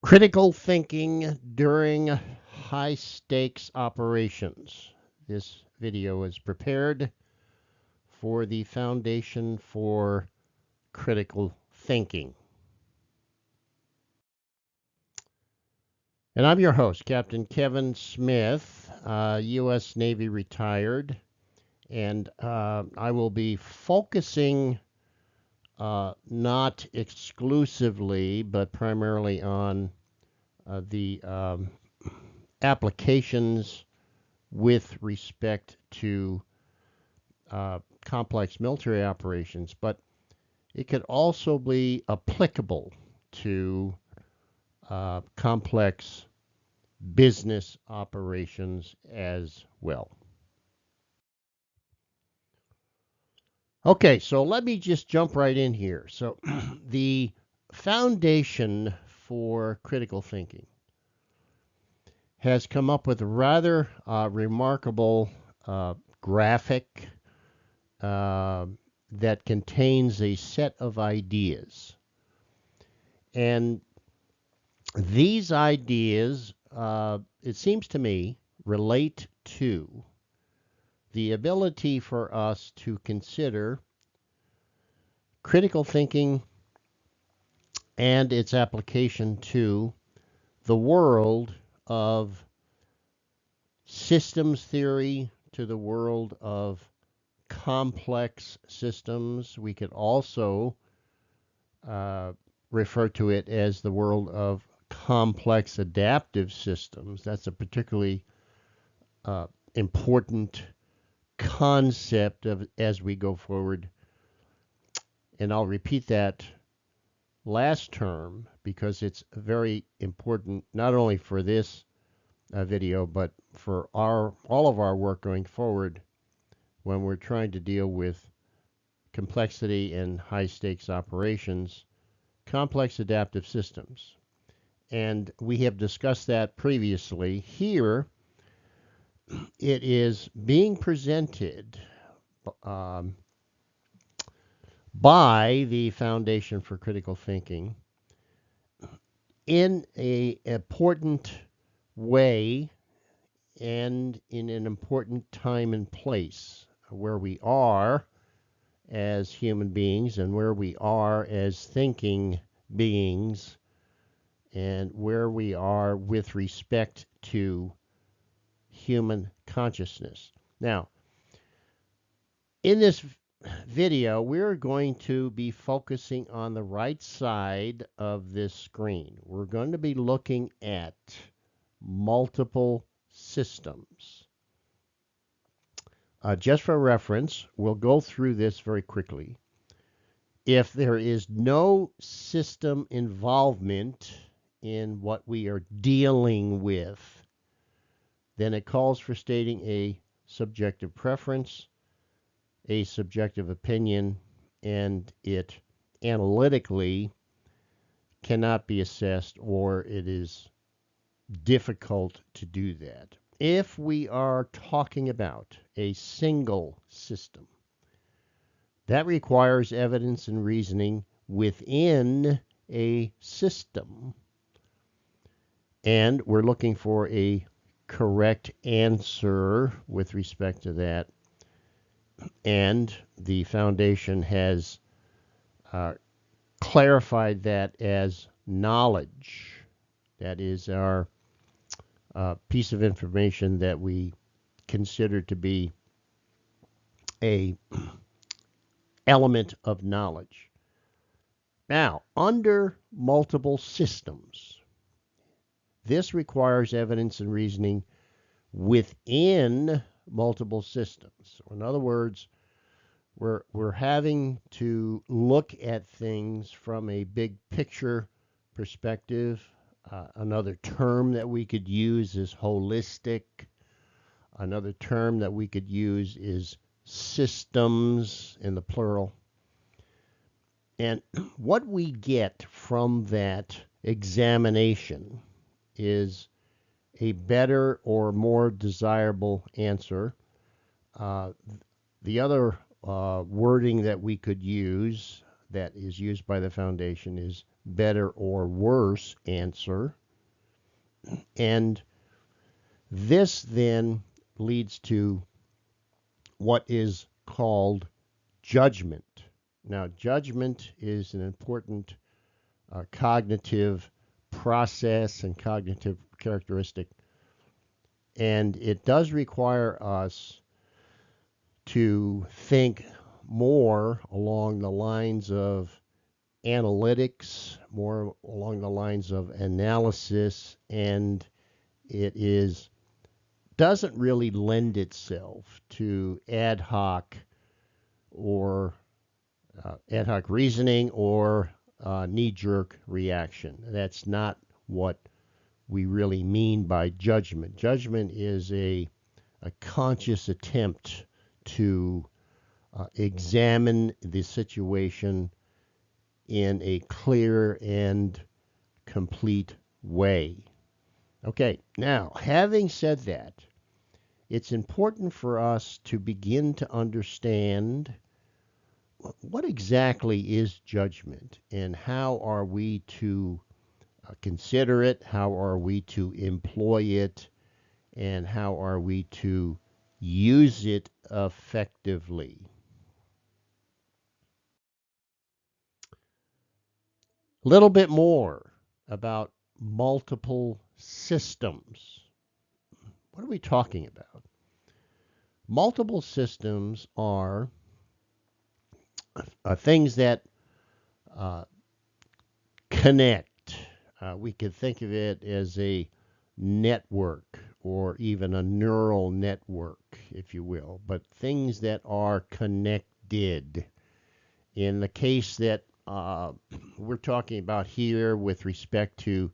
Critical thinking during high stakes operations. This video is prepared for the Foundation for Critical Thinking. And I'm your host, Captain Kevin Smith, U.S. Navy retired, and I will be focusing not exclusively, but primarily on the applications with respect to complex military operations, but it could also be applicable to complex business operations as well. Okay, so let me just jump right in here. So, the Foundation for Critical Thinking has come up with a rather remarkable graphic that contains a set of ideas. And these ideas, it seems to me, relate to the ability for us to consider critical thinking and its application to the world of systems theory, to the world of complex systems. We could also refer to it as the world of complex adaptive systems. That's a particularly important concept of as we go forward. And I'll repeat that last term because it's very important not only for this video but for all of our work going forward when we're trying to deal with complexity in high stakes operations, complex adaptive systems. And we have discussed that previously. Here, it is being presented by the Foundation for Critical Thinking in an important way and in an important time and place where we are as human beings and where we are as thinking beings and where we are with respect to human consciousness. Now, in this video, we're going to be focusing on the right side of this screen. We're going to be looking at multiple systems. Just for reference, we'll go through this very quickly. If there is no system involvement in what we are dealing with, then it calls for stating a subjective preference, a subjective opinion, and it analytically cannot be assessed, or it is difficult to do that. If we are talking about a single system, that requires evidence and reasoning within a system. And we're looking for a correct answer with respect to that. And the Foundation has clarified that as knowledge. That is our piece of information that we consider to be a element of knowledge. Now, under multiple systems, this requires evidence and reasoning within multiple systems. So in other words, we're having to look at things from a big picture perspective. Another term that we could use is holistic. Another term that we could use is systems in the plural. And what we get from that examination is a better or more desirable answer. The other wording that we could use that is used by the Foundation is better or worse answer. And this then leads to what is called judgment. Now, judgment is an important cognitive process and cognitive characteristic, and it does require us to think more along the lines of analytics, more along the lines of analysis, and it is doesn't really lend itself to or ad hoc reasoning or knee-jerk reaction. That's not what we really mean by judgment. Judgment is a conscious attempt to examine the situation in a clear and complete way. Okay, now, having said that, it's important for us to begin to understand what exactly is judgment and how are we to consider it, how are we to employ it, and how are we to use it effectively. A little bit more about multiple systems. What are we talking about? Multiple systems are things that uh, connect. We could think of it as a network or even a neural network, if you will, but things that are connected. In the case that we're talking about here with respect to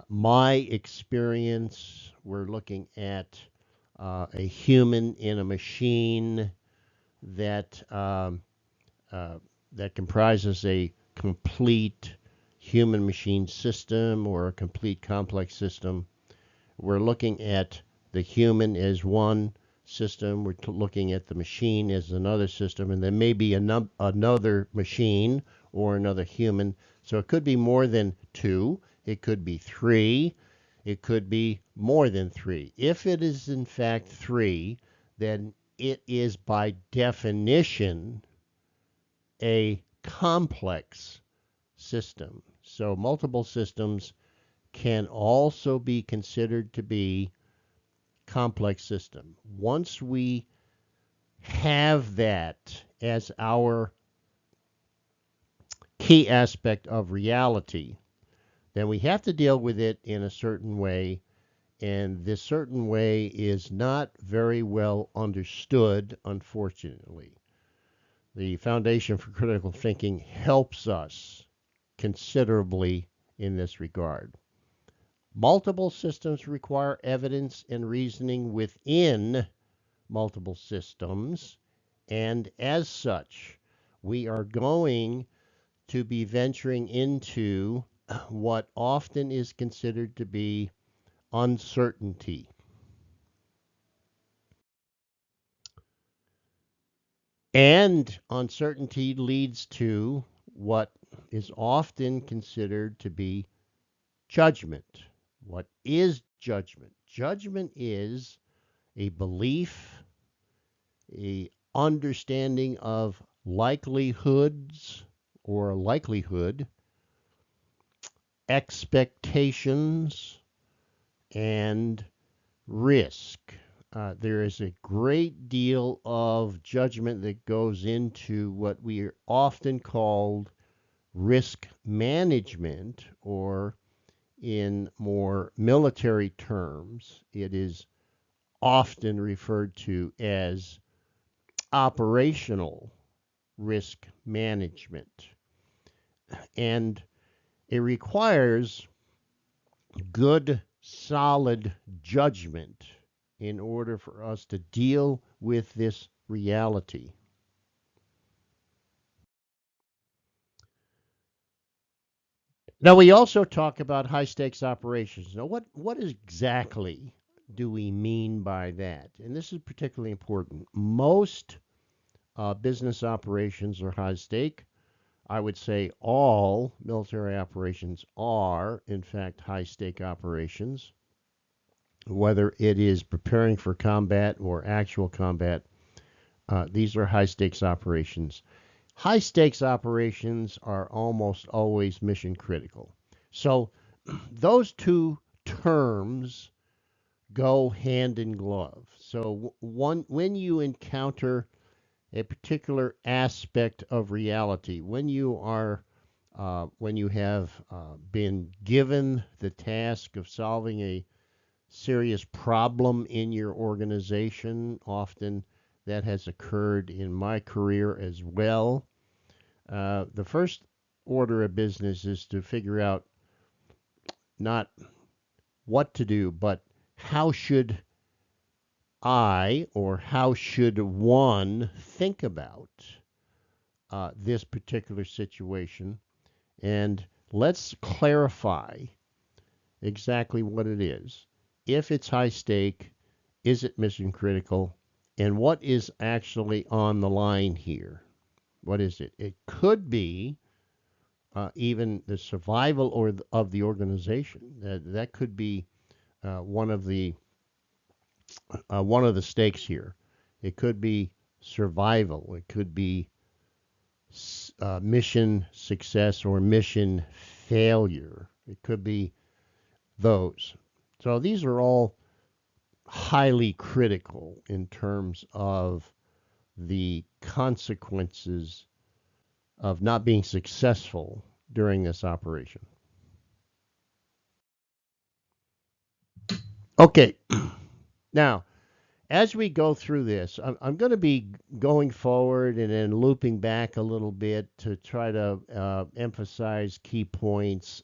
my experience, we're looking at a human in a machine that that comprises a complete human machine system or a complete complex system. We're looking at the human as one system, we're looking at the machine as another system, and there may be another machine or another human. So it could be more than two, it could be three, it could be more than three. If it is in fact three, then it is by definition a complex system. So multiple systems can also be considered to be complex system. Once we have that as our key aspect of reality, then we have to deal with it in a certain way, and this certain way is not very well understood, unfortunately. The Foundation for Critical Thinking helps us considerably in this regard. Multiple systems require evidence and reasoning within multiple systems, and as such, we are going to be venturing into what often is considered to be uncertainty. And uncertainty leads to what is often considered to be judgment. What is judgment? Judgment is a belief, a understanding of likelihoods or likelihood, expectations, and risk. There is a great deal of judgment that goes into what we are often called risk management, or in more military terms, it is often referred to as operational risk management. And it requires good, solid judgment in order for us to deal with this reality. Now, we also talk about high stakes operations. Now, what exactly do we mean by that? And this is particularly important. Most business operations are high stake. I would say all military operations are, in fact, high stake operations, whether it is preparing for combat or actual combat. These are high stakes operations. High stakes operations are almost always mission critical. So those two terms go hand in glove. So when you encounter a particular aspect of reality, when you have been given the task of solving a serious problem in your organization, often that has occurred in my career as well. The first order of business is to figure out not what to do, but how should I or how should one think about this particular situation? And let's clarify exactly what it is. If it's high stake, is it mission critical? And what is actually on the line here? What is it? It could be even the survival of the organization. That could be one of the stakes here. It could be survival. It could be mission success or mission failure. It could be those. So these are all highly critical in terms of the consequences of not being successful during this operation. Okay, now as we go through this, I'm going to be going forward and then looping back a little bit to try to emphasize key points.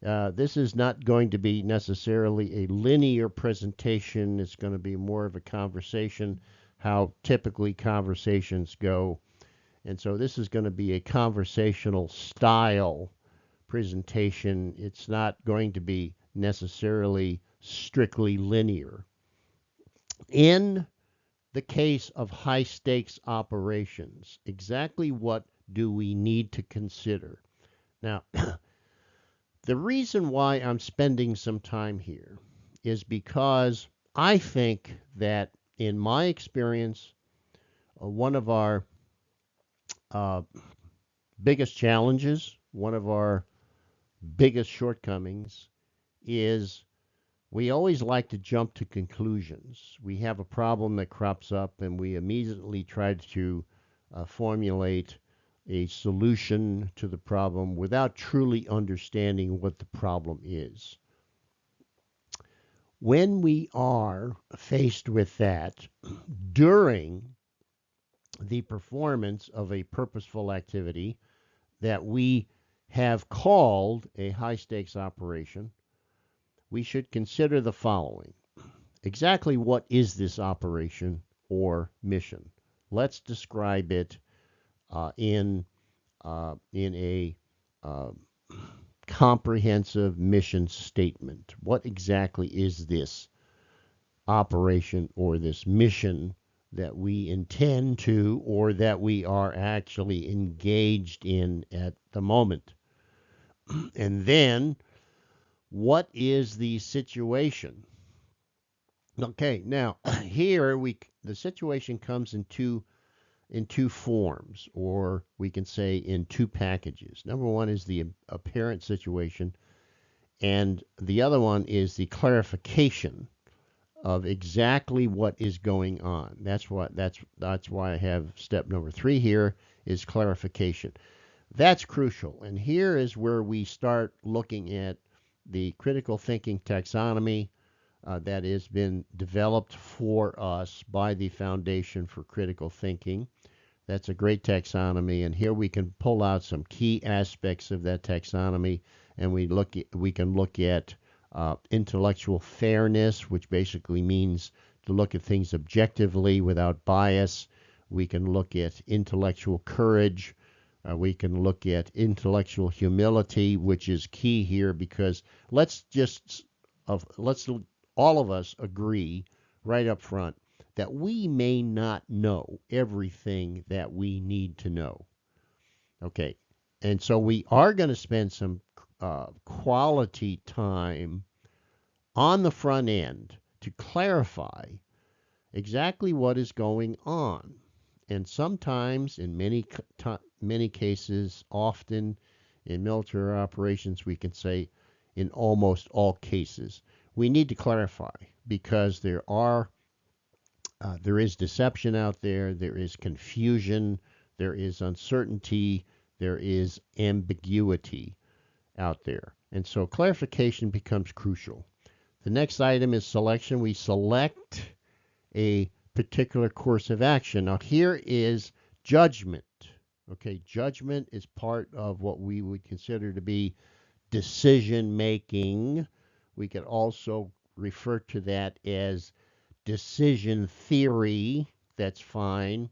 This is not going to be necessarily a linear presentation. It's going to be more of a conversation, how typically conversations go. And so this is going to be a conversational style presentation. It's not going to be necessarily strictly linear. In the case of high stakes operations, exactly what do we need to consider? Now, the reason why I'm spending some time here is because I think that in my experience, one of our biggest challenges, one of our biggest shortcomings is we always like to jump to conclusions. We have a problem that crops up and we immediately try to formulate a solution to the problem without truly understanding what the problem is. When we are faced with that during the performance of a purposeful activity that we have called a high stakes operation, we should consider the following. Exactly what is this operation or mission? Let's describe it in a comprehensive mission statement. What exactly is this operation or this mission that we intend to or that we are actually engaged in at the moment? And then, what is the situation? Okay, now here the situation comes in two forms, or we can say in two packages. Number one is the apparent situation, and the other one is the clarification of exactly what is going on. That's why I have step number 3 here is clarification. That's crucial, and here is where we start looking at the critical thinking taxonomy that has been developed for us by the Foundation for Critical Thinking. That's a great taxonomy, and here we can pull out some key aspects of that taxonomy, and we can look at intellectual fairness, which basically means to look at things objectively without bias. We can look at intellectual courage. We can look at intellectual humility, which is key here because let's all of us agree right up front that we may not know everything that we need to know. Okay. And so we are going to spend some quality time on the front end to clarify exactly what is going on. And sometimes, in many cases, often in military operations, we can say in almost all cases, we need to clarify because there is deception out there, there is confusion, there is uncertainty, there is ambiguity out there. And so clarification becomes crucial. The next item is selection. We select a particular course of action. Now, here is judgment. Okay, judgment is part of what we would consider to be decision making. We could also refer to that as decision theory. That's fine.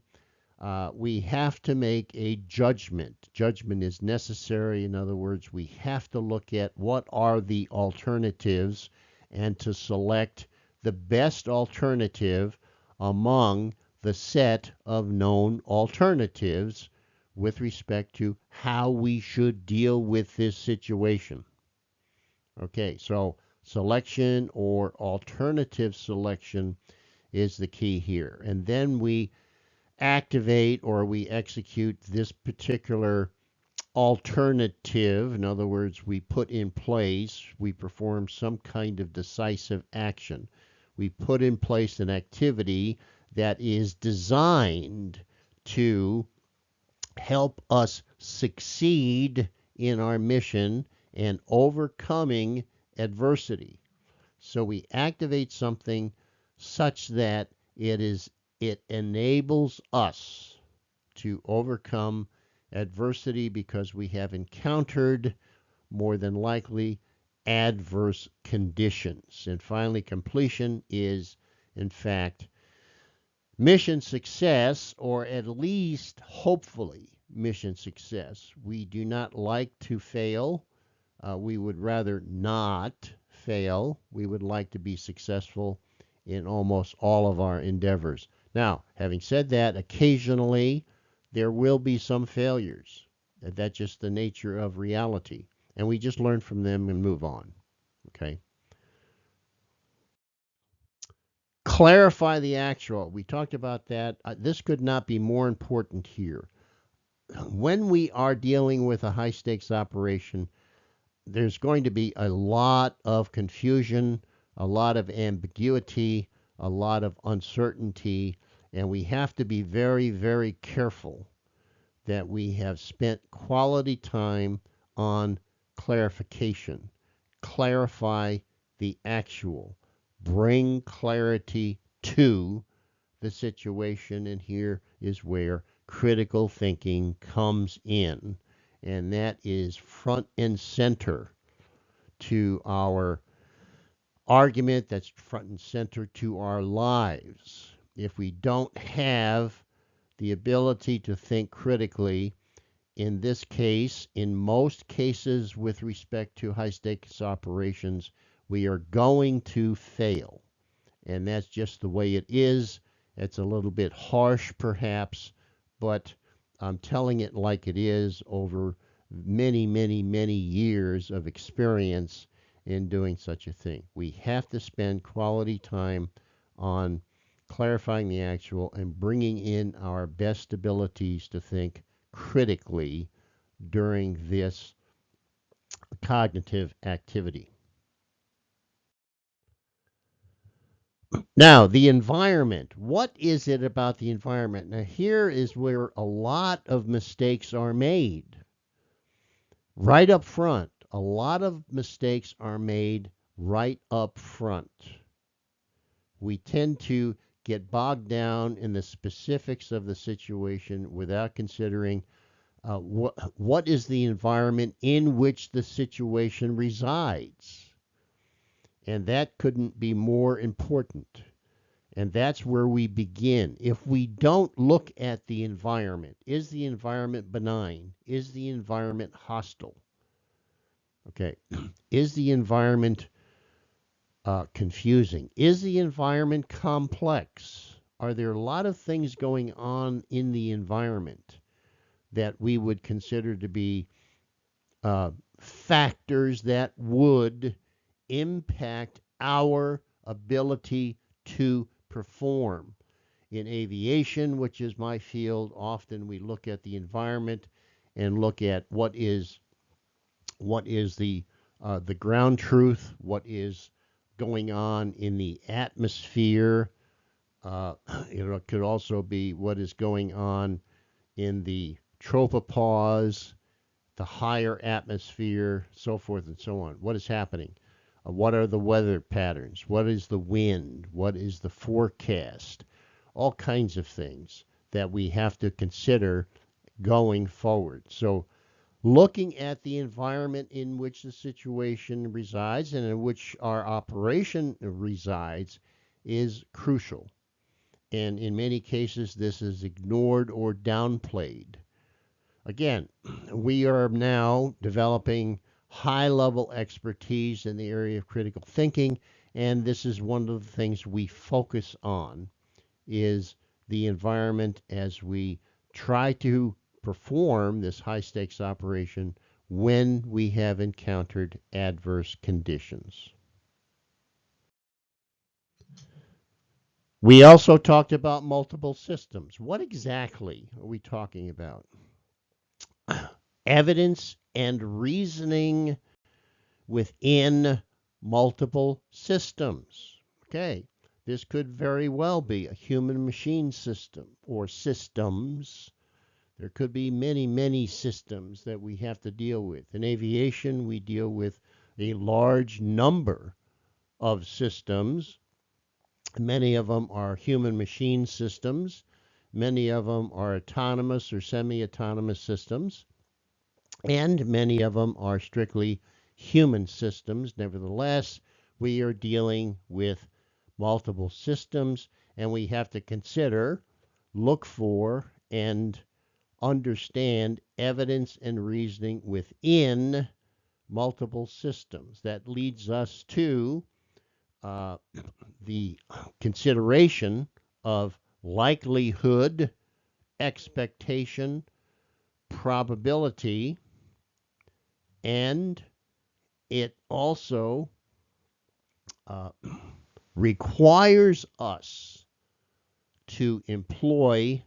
We have to make a judgment. Judgment is necessary. In other words, we have to look at what are the alternatives and to select the best alternative among the set of known alternatives with respect to how we should deal with this situation. Okay, so selection or alternative selection is the key here. And then we activate or we execute this particular alternative. In other words, we put in place, we perform some kind of decisive action. We put in place an activity that is designed to help us succeed in our mission and overcoming adversity. So we activate something such that it enables us to overcome adversity because we have encountered more than likely adverse conditions. And finally, completion is, in fact, mission success, or at least hopefully mission success. We do not like to fail. We would rather not fail. We would like to be successful in almost all of our endeavors. Now, having said that, occasionally there will be some failures. That's just the nature of reality. And we just learn from them and move on. Okay. Clarify the actual. We talked about that. This could not be more important here. When we are dealing with a high stakes operation, there's going to be a lot of confusion, a lot of ambiguity, a lot of uncertainty, and we have to be very, very careful that we have spent quality time on clarification. Clarify the actual. Bring clarity to the situation, and here is where critical thinking comes in, and that is front and center to our argument, that's front and center to our lives. If we don't have the ability to think critically, in this case, in most cases with respect to high stakes operations, we are going to fail. And that's just the way it is. It's a little bit harsh, perhaps, but I'm telling it like it is over many, many, many years of experience in doing such a thing. We have to spend quality time on clarifying the actual and bringing in our best abilities to think critically during this cognitive activity. Now, the environment. What is it about the environment? Now, here is where a lot of mistakes are made. Right up front, a lot of mistakes are made right up front. We tend to get bogged down in the specifics of the situation without considering what is the environment in which the situation resides. And that couldn't be more important. And that's where we begin. If we don't look at the environment, is the environment benign? Is the environment hostile? Okay. Is the environment confusing? Is the environment complex? Are there a lot of things going on in the environment that we would consider to be factors that would impact our ability to perform. In aviation, which is my field, often we look at the environment and look at what is the ground truth, what is going on in the atmosphere. It could also be what is going on in the tropopause, the higher atmosphere, so forth and so on. What is happening? What are the weather patterns? What is the wind? What is the forecast? All kinds of things that we have to consider going forward. So, looking at the environment in which the situation resides and in which our operation resides is crucial. And in many cases, this is ignored or downplayed. Again, we are now developing high level expertise in the area of critical thinking, and this is one of the things we focus on is the environment as we try to perform this high stakes operation when we have encountered adverse conditions. We also talked about multiple systems. What exactly are we talking about? Evidence and reasoning within multiple systems. Okay, this could very well be a human machine system or systems. There could be many, many systems that we have to deal with. In aviation, we deal with a large number of systems. Many of them are human machine systems. Many of them are autonomous or semi-autonomous systems. And many of them are strictly human systems. Nevertheless, we are dealing with multiple systems, and we have to consider, look for, and understand evidence and reasoning within multiple systems. That leads us to the consideration of likelihood, expectation, probability, and it also requires us to employ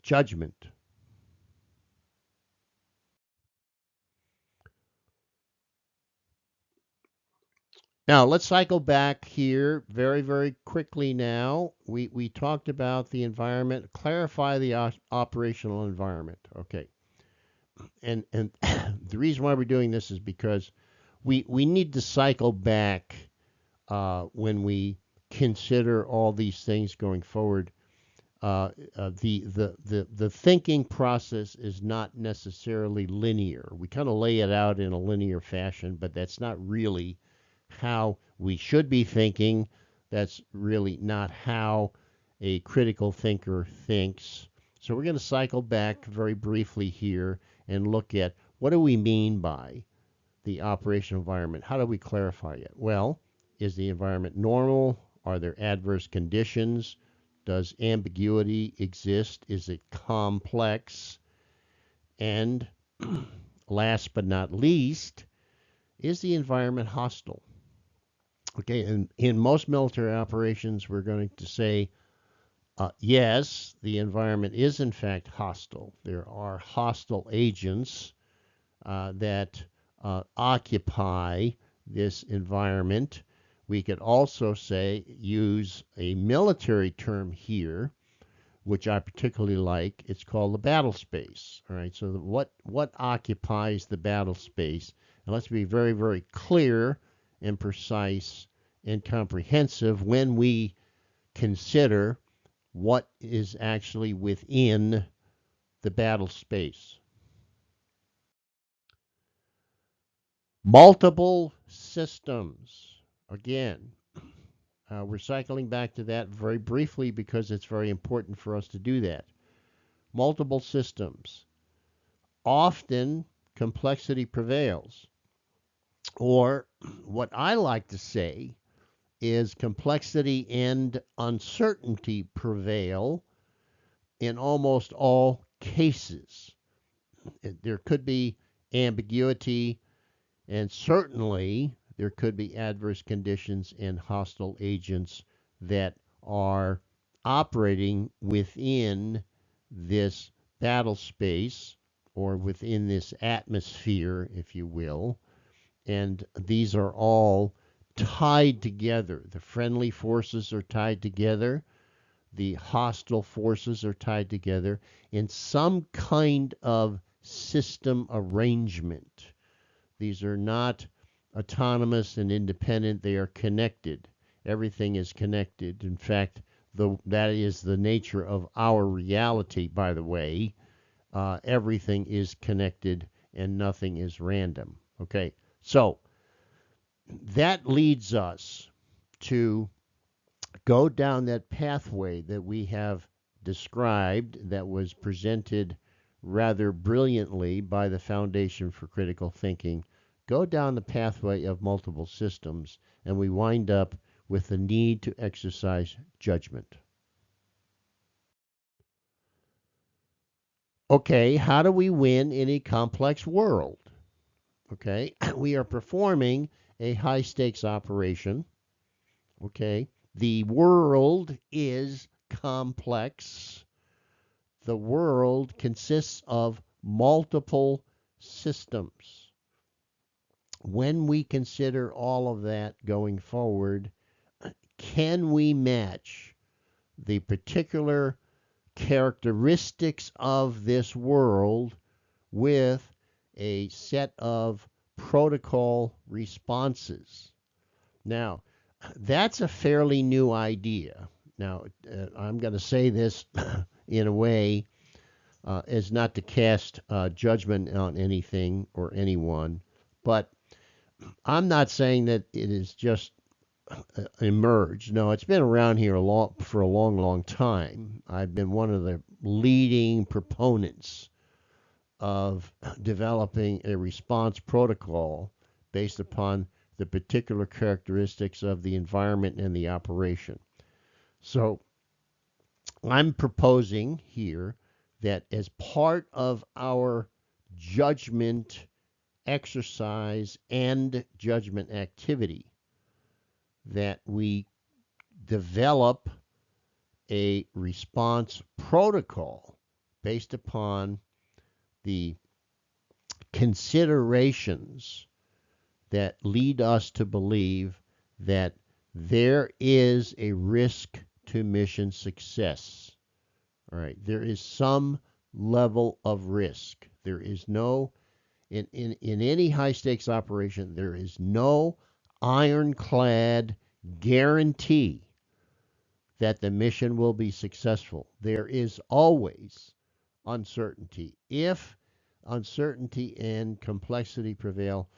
judgment. Now, let's cycle back here very, very quickly now. We talked about the environment, clarify the operational environment. Okay. And the reason why we're doing this is because we need to cycle back when we consider all these things going forward. The thinking process is not necessarily linear. We kind of lay it out in a linear fashion, but that's not really how we should be thinking. That's really not how a critical thinker thinks. So we're going to cycle back very briefly here and look at what do we mean by the operational environment? How do we clarify it? Well, is the environment normal? Are there adverse conditions? Does ambiguity exist? Is it complex? And last but not least, is the environment hostile? Okay, and in most military operations, we're going to say, yes, the environment is in fact hostile. There are hostile agents that occupy this environment. We could also say, use a military term here, which I particularly like. It's called the battle space. All right, so what occupies the battle space? And let's be very, very clear and precise and comprehensive when we consider what is actually within the battle space. Multiple systems. Again, we're cycling back to that very briefly because it's very important for us to do that. Multiple systems. Often complexity prevails. Or what I like to say is complexity and uncertainty prevail in almost all cases. There could be ambiguity, and certainly there could be adverse conditions and hostile agents that are operating within this battle space or within this atmosphere, if you will. And these are all tied together. The friendly forces are tied together. The hostile forces are tied together in some kind of system arrangement. These are not autonomous and independent. They are connected. Everything is connected. In fact, that is the nature of our reality, by the way. Everything is connected and nothing is random. Okay, so that leads us to go down that pathway that we have described, that was presented rather brilliantly by the Foundation for Critical Thinking. Go down the pathway of multiple systems, and we wind up with the need to exercise judgment. Okay, how do we win in a complex world? Okay, we are performing a high stakes operation. Okay, the world is complex. The world consists of multiple systems. When we consider all of that going forward, can we match the particular characteristics of this world with a set of protocol responses? Now, that's a fairly new idea. Now, I'm going to say this in a way as not to cast judgment on anything or anyone, but I'm not saying that it is just emerged. No, it's been around here for a long, long time. I've been one of the leading proponents of developing a response protocol based upon the particular characteristics of the environment and the operation. So I'm proposing here that as part of our judgment exercise and judgment activity, that we develop a response protocol based upon the considerations that lead us to believe that there is a risk to mission success. All right, there is some level of risk. There is no, in any high stakes operation, there is no ironclad guarantee that the mission will be successful. There is always uncertainty. If uncertainty and complexity prevail,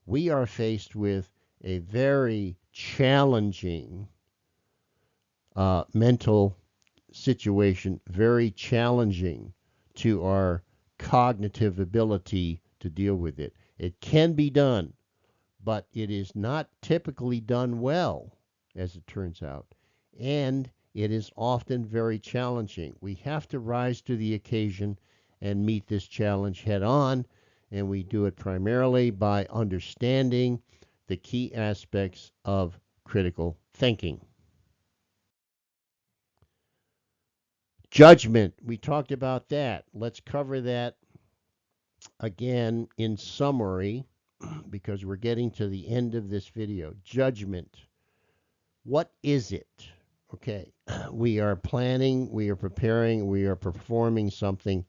we are faced with a very challenging mental situation, very challenging to our cognitive ability to deal with it. It can be done, but it is not typically done well, as it turns out. And it is often very challenging. We have to rise to the occasion and meet this challenge head on, and we do it primarily by understanding the key aspects of critical thinking. Judgment, we talked about that. Let's cover that again in summary because we're getting to the end of this video. Judgment. What is it? Okay, we are planning, we are preparing, we are performing something.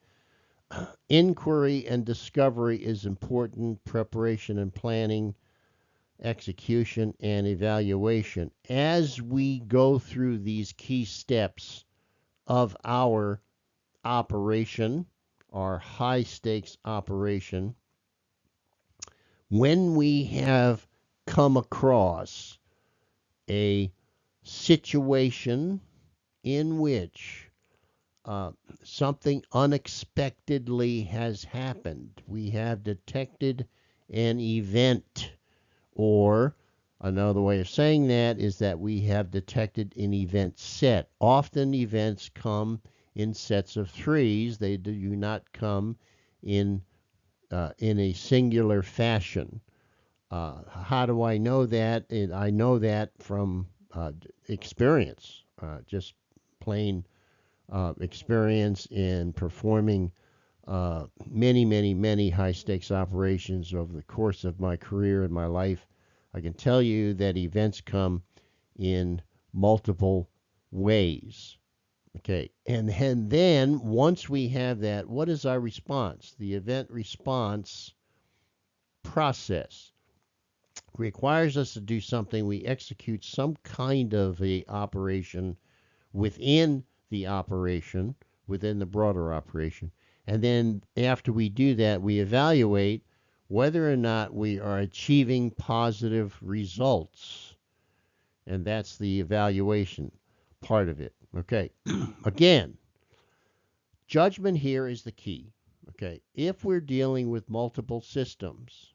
Inquiry and discovery is important. Preparation and planning, execution and evaluation. As we go through these key steps of our operation, our high stakes operation, when we have come across a situation in which something unexpectedly has happened, we have detected an event, or another way of saying that is that we have detected an event set. Often events come in sets of threes. They do not come in a singular fashion. How do I know that? I know that from experience, just plain experience in performing many, many, many high stakes operations over the course of my career and my life. I can tell you that events come in multiple ways. Okay, and then once we have that, what is our response? The event response process requires us to do something. We execute some kind of a operation within the operation, within the broader operation. And then after we do that, we evaluate whether or not we are achieving positive results. And that's the evaluation part of it. Okay. Again, judgment here is the key. Okay. If we're dealing with multiple systems,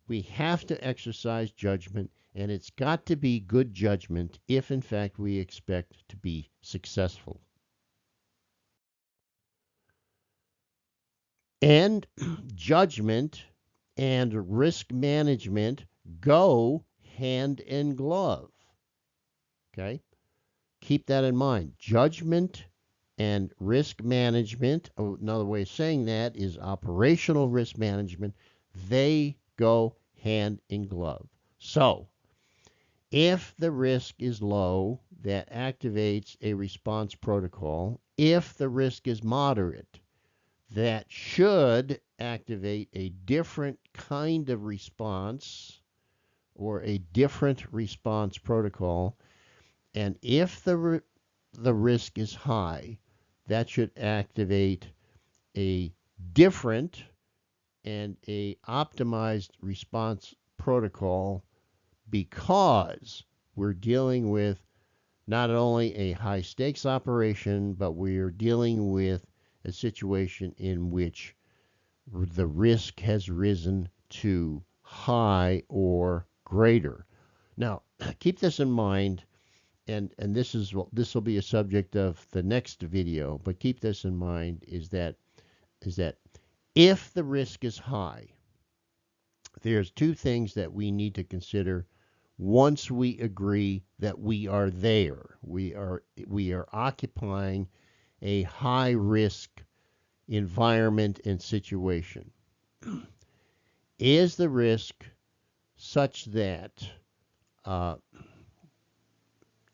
we have to exercise judgment, and it's got to be good judgment if, in fact, we expect to be successful. And judgment and risk management go hand in glove. Okay? Keep that in mind. Judgment and risk management, another way of saying that is operational risk management, they go hand in glove. So, if the risk is low, that activates a response protocol. If the risk is moderate, that should activate a different kind of response or a different response protocol. And if the risk is high, that should activate a different and a optimized response protocol, because we're dealing with not only a high stakes operation, but we're dealing with a situation in which the risk has risen to high or greater. Now, keep this in mind, and this will be a subject of the next video. But keep this in mind: is that if the risk is high, there's two things that we need to consider once we agree that we are there. We are occupying a high risk environment and situation. Is the risk such that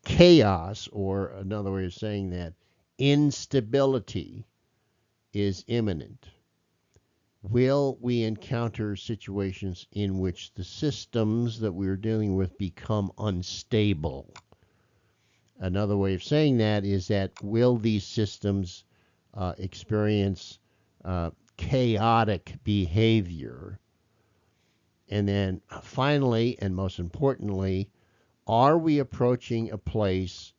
chaos, or another way of saying that, instability, is imminent? Will we encounter situations in which the systems that we're dealing with become unstable? Another way of saying that is that will these systems experience chaotic behavior? And then finally, and most importantly, are we approaching a place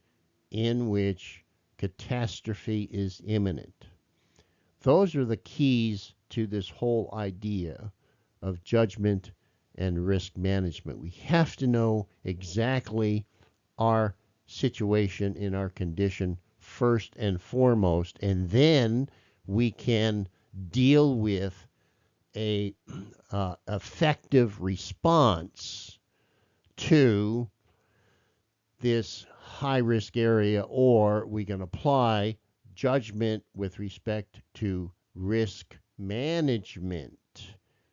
in which catastrophe is imminent? Those are the keys to this whole idea of judgment and risk management. We have to know exactly our situation in our condition first and foremost, and then we can deal with a effective response to this high risk area, or we can apply judgment with respect to risk management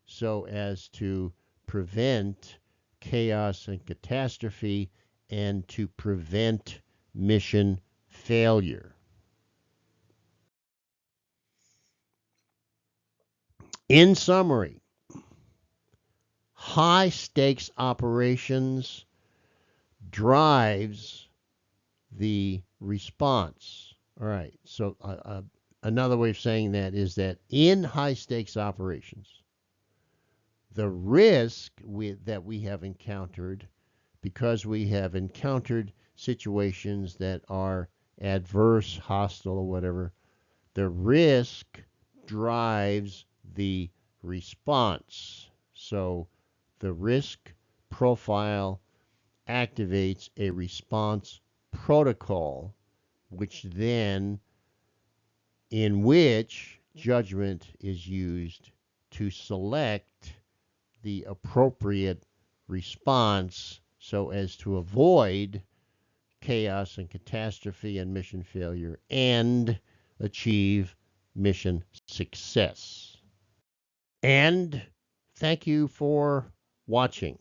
so as to prevent chaos and catastrophe and to prevent mission failure. In summary, high stakes operations drives the response. All right. So another way of saying that is that in high stakes operations, the risk that we have encountered, because we have encountered situations that are adverse, hostile, or whatever, the risk drives the response. So the risk profile activates a response protocol, which then in which judgment is used to select the appropriate response so as to avoid chaos and catastrophe and mission failure and achieve mission success. And thank you for watching.